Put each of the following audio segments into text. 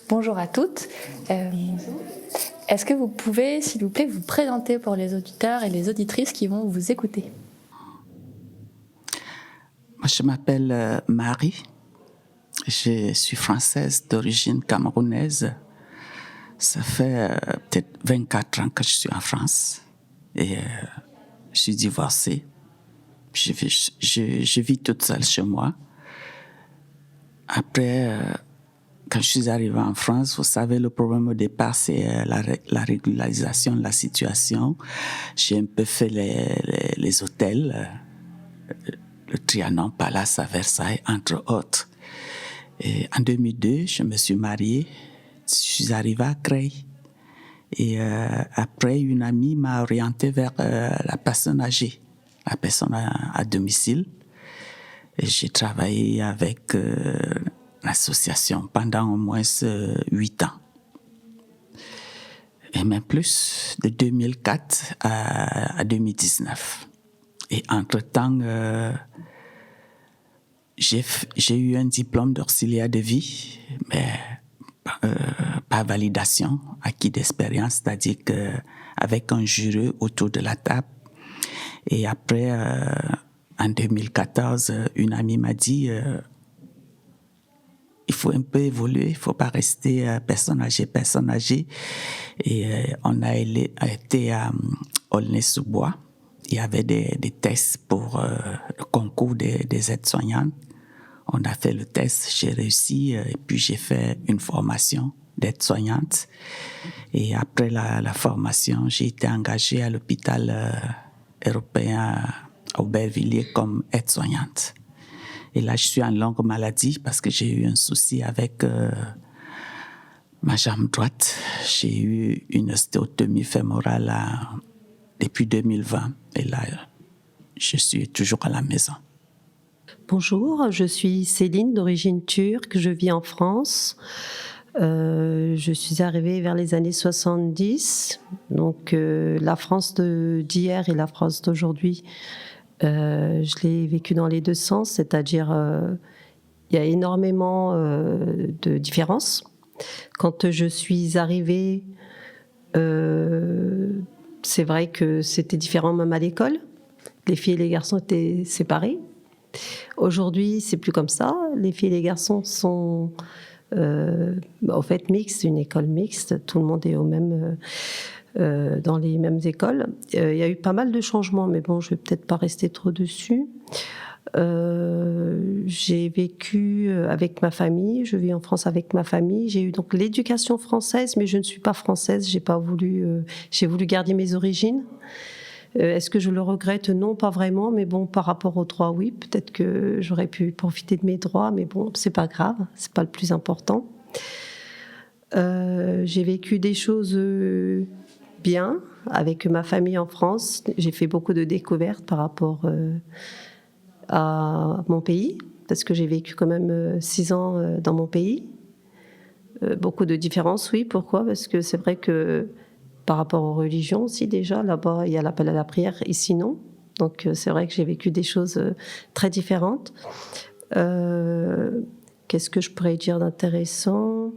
Bonjour à toutes. Est-ce que vous pouvez, s'il vous plaît, vous présenter pour les auditeurs et les auditrices qui vont vous écouter? Moi, je m'appelle Marie. Je suis française d'origine camerounaise. Ça fait peut-être 24 ans que je suis en France et je suis divorcée. Je vis toute seule chez moi. Après, quand je suis arrivée en France, vous savez, le problème au départ, c'est la régularisation de la situation. J'ai un peu fait les hôtels, le Trianon Palace à Versailles, entre autres. Et en 2002, je me suis mariée. Je suis arrivée à Creil. Et après, une amie m'a orientée vers la personne âgée, la personne à domicile. Et j'ai travaillé avec l'association pendant au moins 8 ans. Et même plus, de 2004 à 2019. Et entre-temps, j'ai eu un diplôme d'auxiliaire de vie, mais pas validation, acquis d'expérience, c'est-à-dire qu'avec un juré autour de la table. Et après, en 2014, une amie m'a dit il faut un peu évoluer, il ne faut pas rester personne âgée. Et on a été à Aulnay-sous-Bois. Il y avait des tests pour le concours des aides-soignantes. On a fait le test, j'ai réussi et puis j'ai fait une formation d'aide-soignante. Et après la formation, j'ai été engagée à l'hôpital européen à Aubervilliers comme aide-soignante. Et là, je suis en longue maladie parce que j'ai eu un souci avec ma jambe droite. J'ai eu une ostéotomie fémorale depuis 2020. Et là, je suis toujours à la maison. Bonjour, je suis Céline d'origine turque, je vis en France. Je suis arrivée vers les années 70. Donc la France d'hier et la France d'aujourd'hui, je l'ai vécu dans les deux sens, c'est-à-dire il y a énormément de différences. Quand je suis arrivée, c'est vrai que c'était différent même à l'école. Les filles et les garçons étaient séparés. Aujourd'hui, c'est plus comme ça. Les filles et les garçons sont en fait mixtes, une école mixte. Tout le monde est dans les mêmes écoles. Il y a eu pas mal de changements, mais bon, je vais peut-être pas rester trop dessus. J'ai vécu avec ma famille, je vis en France avec ma famille. J'ai eu donc l'éducation française, mais je ne suis pas française. J'ai voulu garder mes origines. Est-ce que je le regrette? Non, pas vraiment, mais bon, par rapport aux droits, oui, peut-être que j'aurais pu profiter de mes droits, mais bon, c'est pas grave, c'est pas le plus important. J'ai vécu des choses bien avec ma famille en France. J'ai fait beaucoup de découvertes par rapport à mon pays, parce que j'ai vécu quand même 6 ans dans mon pays. Beaucoup de différences, oui. Pourquoi? Parce que c'est vrai que par rapport aux religions aussi, déjà, là-bas, il y a l'appel à la prière, ici, non. Donc, c'est vrai que j'ai vécu des choses très différentes. Qu'est-ce que je pourrais dire d'intéressant?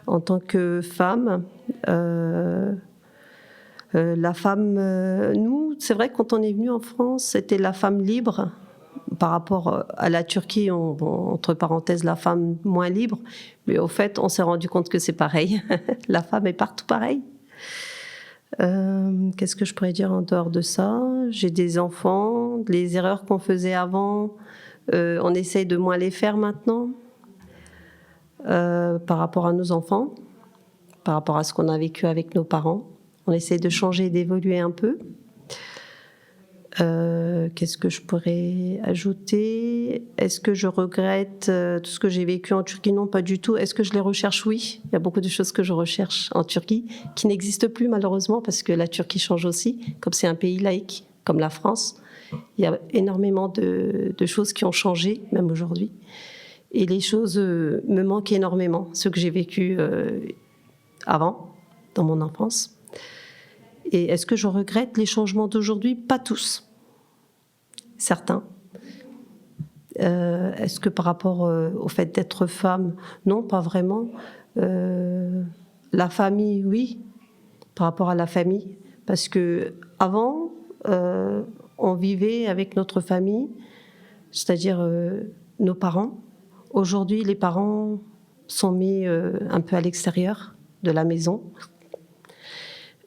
En tant que femme, la femme, nous, c'est vrai que quand on est venu en France, c'était la femme libre. Par rapport à la Turquie, entre parenthèses, la femme moins libre. Mais au fait, on s'est rendu compte que c'est pareil. La femme est partout pareille. Qu'est-ce que je pourrais dire en dehors de ça? J'ai des enfants, les erreurs qu'on faisait avant, on essaye de moins les faire maintenant par rapport à nos enfants, par rapport à ce qu'on a vécu avec nos parents. On essaye de changer et d'évoluer un peu. Qu'est-ce que je pourrais ajouter? Est-ce que je regrette tout ce que j'ai vécu en Turquie? Non, pas du tout. Est-ce que je les recherche? Oui. Il y a beaucoup de choses que je recherche en Turquie qui n'existent plus malheureusement parce que la Turquie change aussi. Comme c'est un pays laïque, comme la France, il y a énormément de choses qui ont changé, même aujourd'hui. Et les choses me manquent énormément, ce que j'ai vécu avant, dans mon enfance. Et est-ce que je regrette les changements d'aujourd'hui? Pas tous. Certains. Est-ce que par rapport au fait d'être femme? Non, pas vraiment. La famille, oui. Par rapport à la famille. Parce que avant, on vivait avec notre famille, c'est-à-dire nos parents. Aujourd'hui, les parents sont mis un peu à l'extérieur de la maison.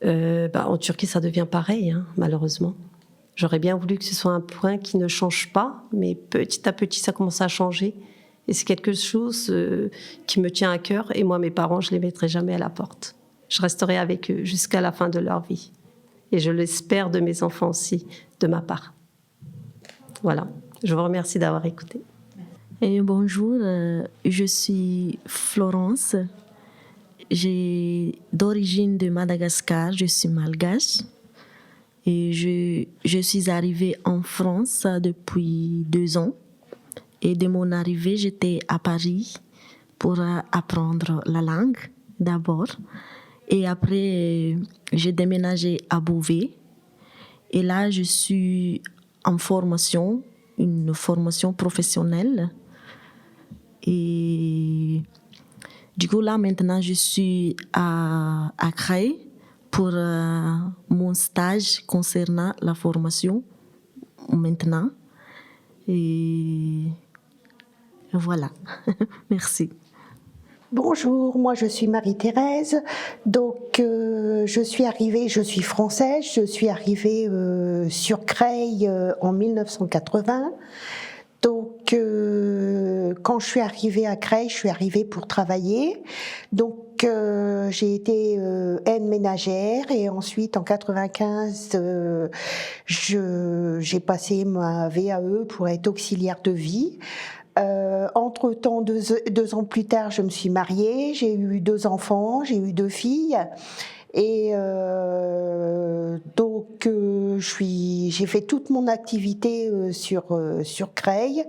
En Turquie, ça devient pareil, hein, malheureusement. J'aurais bien voulu que ce soit un point qui ne change pas, mais petit à petit, ça commence à changer. Et c'est quelque chose qui me tient à cœur. Et moi, mes parents, je ne les mettrai jamais à la porte. Je resterai avec eux jusqu'à la fin de leur vie. Et je l'espère de mes enfants aussi, de ma part. Voilà. Je vous remercie d'avoir écouté. Et bonjour, je suis Florence. J'ai d'origine de Madagascar, je suis malgache. Et je suis arrivée en France depuis 2 ans. Et de mon arrivée, j'étais à Paris pour apprendre la langue d'abord. Et après, j'ai déménagé à Beauvais. Et là, je suis en formation, une formation professionnelle. Et du coup, là, maintenant, je suis à Creil pour mon stage concernant la formation maintenant. Et voilà. Merci. Bonjour, moi je suis Marie-Thérèse, donc je suis française, je suis arrivée sur Creil en 1980. Donc quand je suis arrivée à Creil, je suis arrivée pour travailler. Donc j'ai été aide ménagère et ensuite en 95 j'ai passé ma VAE pour être auxiliaire de vie. Entre-temps, 2 ans plus tard, je me suis mariée, j'ai eu 2 enfants, j'ai eu 2 filles. Et donc j'ai fait toute mon activité sur Creil.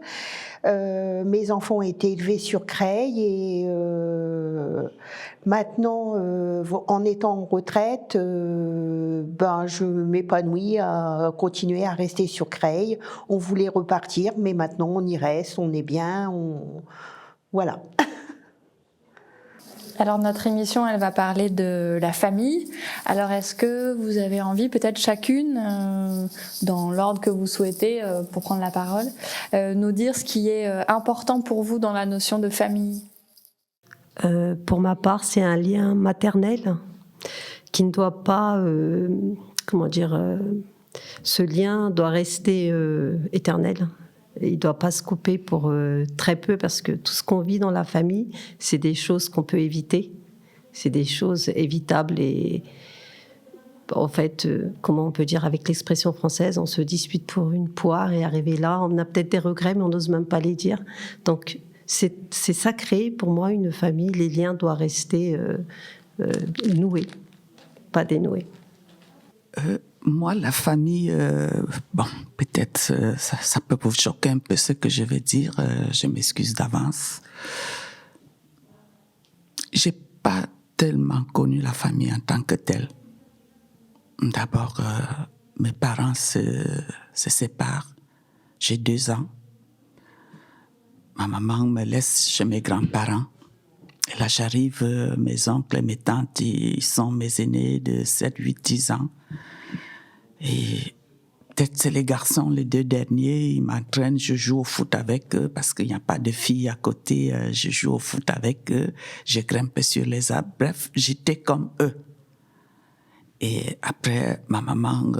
Mes enfants ont été élevés sur Creil et maintenant, en étant en retraite, je m'épanouis à continuer à rester sur Creil. On voulait repartir, mais maintenant on y reste, on est bien, voilà. Alors notre émission, elle va parler de la famille. Alors est-ce que vous avez envie, peut-être chacune, dans l'ordre que vous souhaitez, pour prendre la parole, nous dire ce qui est important pour vous dans la notion de famille? Pour ma part, c'est un lien maternel qui ne doit pas, ce lien doit rester éternel. Il ne doit pas se couper pour très peu, parce que tout ce qu'on vit dans la famille, c'est des choses qu'on peut éviter. C'est des choses évitables et en fait, comment on peut dire avec l'expression française, on se dispute pour une poire et arriver là, on a peut-être des regrets, mais on n'ose même pas les dire. Donc, c'est sacré pour moi, une famille. Les liens doivent rester noués, pas dénoués. Moi, la famille, peut-être ça peut vous choquer un peu ce que je vais dire, je m'excuse d'avance. J'ai pas tellement connu la famille en tant que telle. D'abord, mes parents se séparent, j'ai 2 ans. Ma maman me laisse chez mes grands-parents. Et là, j'arrive, mes oncles et mes tantes, ils sont mes aînés de 7, 8, 10 ans. Et peut-être c'est les garçons, les 2 derniers, ils m'entraînent, je joue au foot avec eux parce qu'il n'y a pas de filles à côté, je joue au foot avec eux, je grimpe sur les arbres, bref, j'étais comme eux. Et après, ma maman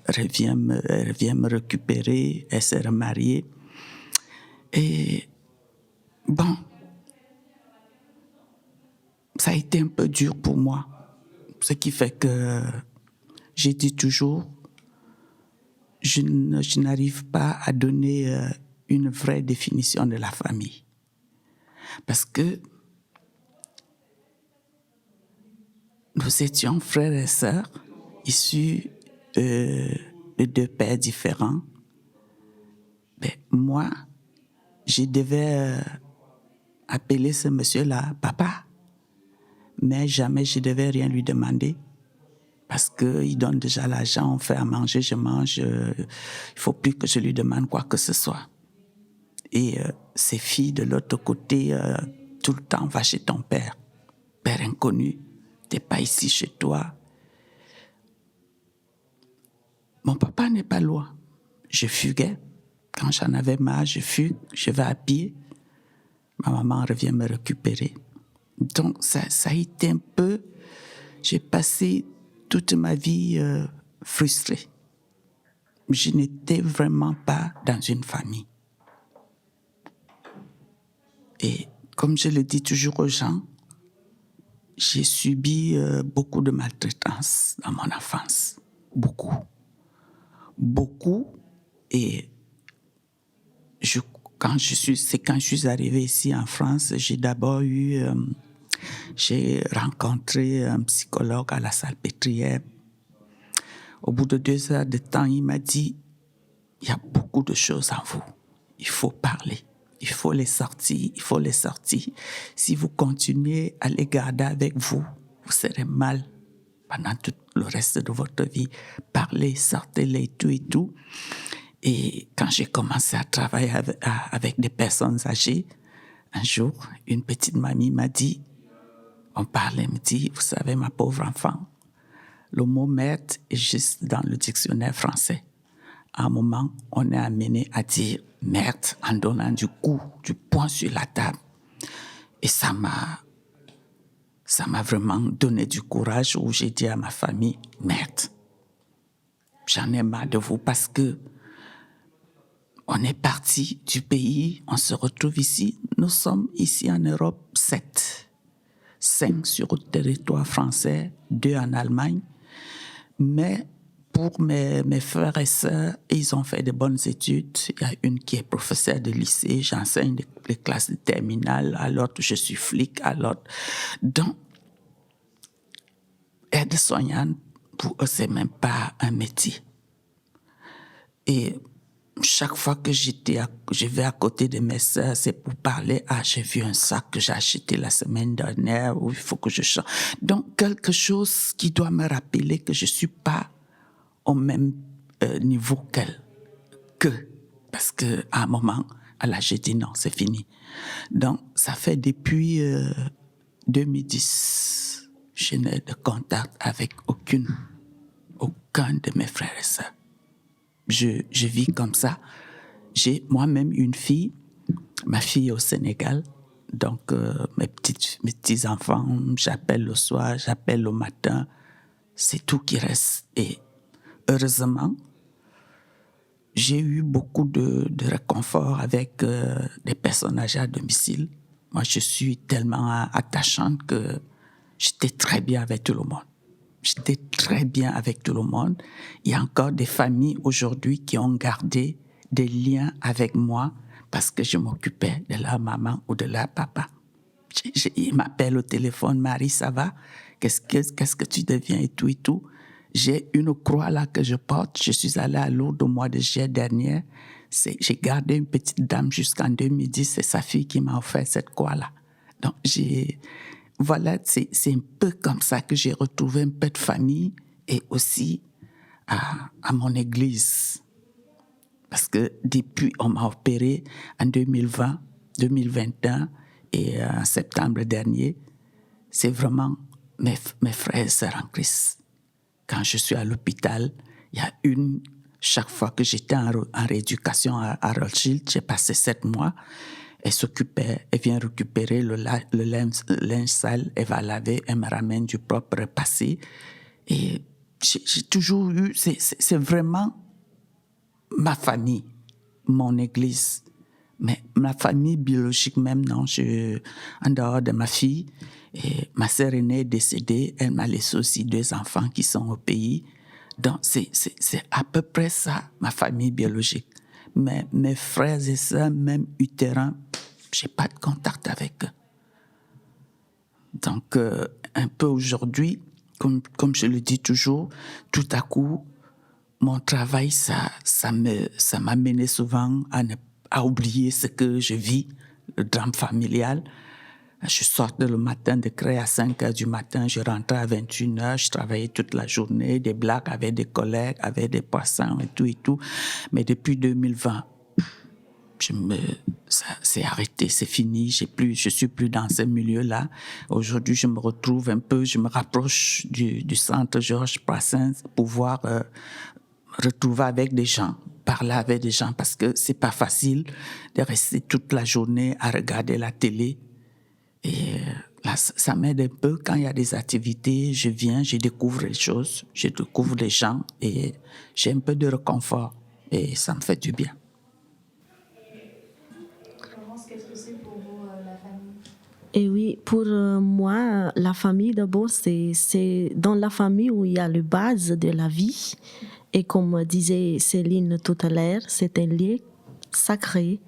revient me récupérer, elle s'est remariée. Et bon, ça a été un peu dur pour moi, ce qui fait que j'ai dit toujours, je n'arrive pas à donner une vraie définition de la famille. Parce que nous étions frères et sœurs, issus de 2 pères différents. Mais moi, je devais appeler ce monsieur-là papa, mais jamais je devais rien lui demander. Parce qu'il donne déjà l'argent, on fait à manger, je mange. Il ne faut plus que je lui demande quoi que ce soit. Et ces filles de l'autre côté, tout le temps, va chez ton père. Père inconnu, t'es pas ici chez toi. Mon papa n'est pas loin. Je fuguais. Quand j'en avais marre, je fugue, je vais à pied. Ma maman revient me récupérer. Donc, ça a été un peu... J'ai passé toute ma vie frustrée. Je n'étais vraiment pas dans une famille. Et comme je le dis toujours aux gens, j'ai subi beaucoup de maltraitance dans mon enfance. Beaucoup. Beaucoup. Et quand je suis arrivé ici en France, j'ai d'abord j'ai rencontré un psychologue à la Salpêtrière. Au bout de 2 heures de temps, il m'a dit, il y a beaucoup de choses en vous. Il faut parler. Il faut les sortir. Il faut les sortir. Si vous continuez à les garder avec vous, vous serez mal pendant tout le reste de votre vie. Parlez, sortez-les et tout et tout. Et quand j'ai commencé à travailler avec des personnes âgées, un jour, une petite mamie m'a dit, on parlait, me dit, vous savez, ma pauvre enfant, le mot merde est juste dans le dictionnaire français. À un moment, on est amené à dire merde en donnant du poing sur la table. Et ça m'a vraiment donné du courage où j'ai dit à ma famille, merde, j'en ai marre de vous parce que on est parti du pays, on se retrouve ici. Nous sommes ici en Europe 7. 5 sur le territoire français, 2 en Allemagne. Mais pour mes frères et sœurs, ils ont fait de bonnes études. Il y a une qui est professeure de lycée, j'enseigne les classes de terminale, à l'autre je suis flic, à l'autre. Donc, aide-soignante, pour eux, c'est même pas un métier. Et chaque fois que je vais à côté de mes sœurs, c'est pour parler. Ah, j'ai vu un sac que j'ai acheté la semaine dernière, où il faut que je change. Donc, quelque chose qui doit me rappeler que je suis pas au même niveau qu'elle. Parce que à un moment, là, j'ai dit non, c'est fini. Donc, ça fait depuis 2010, je n'ai de contact avec aucun de mes frères et sœurs. Je vis comme ça. J'ai moi-même une fille, ma fille est au Sénégal. Donc, mes petits-enfants, j'appelle le soir, j'appelle le matin. C'est tout qui reste. Et heureusement, j'ai eu beaucoup de réconfort avec des personnes âgées à domicile. Moi, je suis tellement attachante que j'étais très bien avec tout le monde. J'étais très bien avec tout le monde. Il y a encore des familles aujourd'hui qui ont gardé des liens avec moi parce que je m'occupais de leur maman ou de leur papa. Ils m'appellent au téléphone, Marie, ça va? Qu'est-ce que tu deviens et tout et tout? J'ai une croix là que je porte. Je suis allée à Lourdes au mois de juillet dernier. J'ai gardé une petite dame jusqu'en 2010. C'est sa fille qui m'a offert cette croix-là. Donc, voilà, c'est un peu comme ça que j'ai retrouvé un peu de famille et aussi à mon église. Parce que depuis, on m'a opéré en 2020, 2021 et en septembre dernier, c'est vraiment mes frères et sœurs en Christ. Quand je suis à l'hôpital, il y a chaque fois que j'étais en rééducation à Rothschild, j'ai passé 7 mois. Elle s'occupait, elle vient récupérer le linge sale, elle va laver, elle me ramène du propre passé. Et j'ai toujours eu, c'est vraiment ma famille, mon église. Mais ma famille biologique même, non, en dehors de ma fille, et ma sœur aînée est décédée, elle m'a laissé aussi 2 enfants qui sont au pays. Donc c'est à peu près ça, ma famille biologique. Mais mes frères et sœurs, même utérins, j'ai pas de contact avec eux. Donc, un peu aujourd'hui, comme je le dis toujours, tout à coup, mon travail, ça m'a mené souvent à oublier ce que je vis, le drame familial. Je sortais le matin de Creil à 5 heures du matin, je rentrais à 21 heures, je travaillais toute la journée, des blagues avec des collègues, avec des poissons et tout. Mais depuis 2020, ça s'est arrêté, c'est fini, je suis plus dans ce milieu-là. Aujourd'hui, je me retrouve un peu, je me rapproche du centre Georges Brassens pour pouvoir retrouver avec des gens, parler avec des gens, parce que c'est pas facile de rester toute la journée à regarder la télé. Et là, ça m'aide un peu. Quand il y a des activités, je viens, je découvre les choses, je découvre les gens et j'ai un peu de réconfort et ça me fait du bien. Florence, qu'est-ce que c'est pour vous la famille? Et oui, pour moi, la famille d'abord, c'est dans la famille où il y a le base de la vie. Et comme disait Céline tout à l'heure, c'est un lieu sacré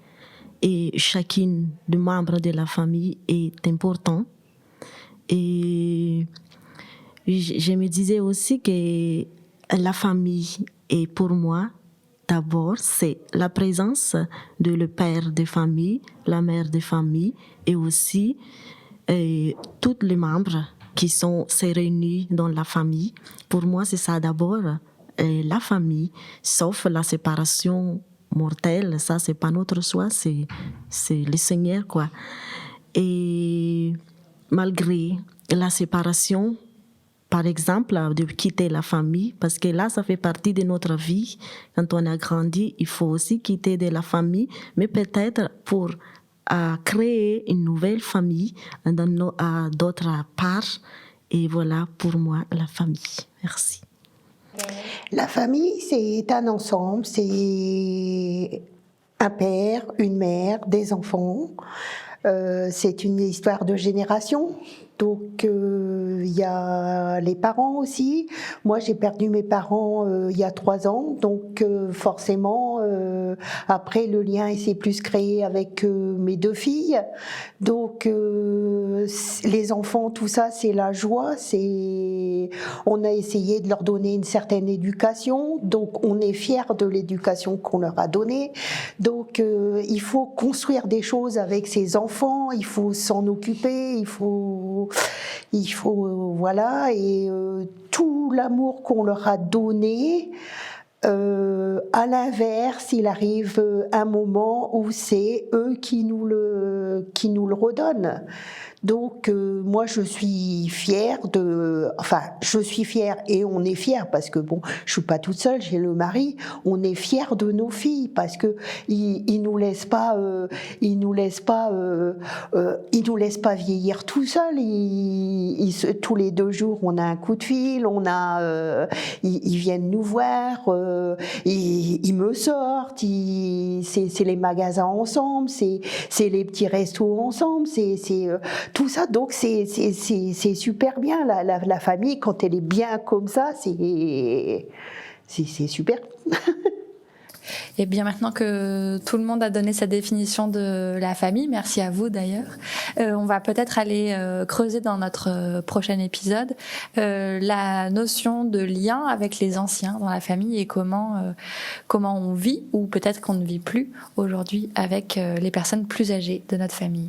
et chacune des membres de la famille est important. Et je me disais aussi que la famille est pour moi, d'abord, c'est la présence de le père de famille, la mère de famille et aussi tous les membres qui sont réunis dans la famille. Pour moi, c'est ça d'abord, la famille, sauf la séparation mortelle, ça c'est pas notre choix, c'est le Seigneur quoi. Et malgré la séparation, par exemple, de quitter la famille, parce que là, ça fait partie de notre vie. Quand on a grandi, il faut aussi quitter de la famille, mais peut-être pour créer une nouvelle famille à d'autres parts. Et voilà pour moi la famille. Merci. La famille, c'est un ensemble, c'est un père, une mère, des enfants. C'est une histoire de génération. Donc, il y a les parents aussi. Moi, j'ai perdu mes parents il y a 3 ans. Donc, forcément, après, le lien s'est plus créé avec mes 2 filles. Donc, les enfants, tout ça, c'est la joie. On a essayé de leur donner une certaine éducation. Donc, on est fiers de l'éducation qu'on leur a donnée. Donc, il faut construire des choses avec ses enfants. Il faut s'en occuper. Il faut voilà, et tout l'amour qu'on leur a donné, à l'inverse, il arrive un moment où c'est eux qui nous le redonnent. Donc moi je suis fière je suis fière et on est fiers parce que bon, je suis pas toute seule, j'ai le mari, on est fiers de nos filles parce que ils nous laissent pas vieillir tout seuls. Tous les 2 jours on a un coup de fil, ils viennent nous voir, ils me sortent, c'est les magasins ensemble, c'est les petits restos ensemble, c'est tout ça. Donc c'est super bien la famille quand elle est bien comme ça, c'est super. Et bien maintenant que tout le monde a donné sa définition de la famille, merci à vous d'ailleurs, on va peut-être aller creuser dans notre prochain épisode la notion de lien avec les anciens dans la famille et comment on vit ou peut-être qu'on ne vit plus aujourd'hui avec les personnes plus âgées de notre famille.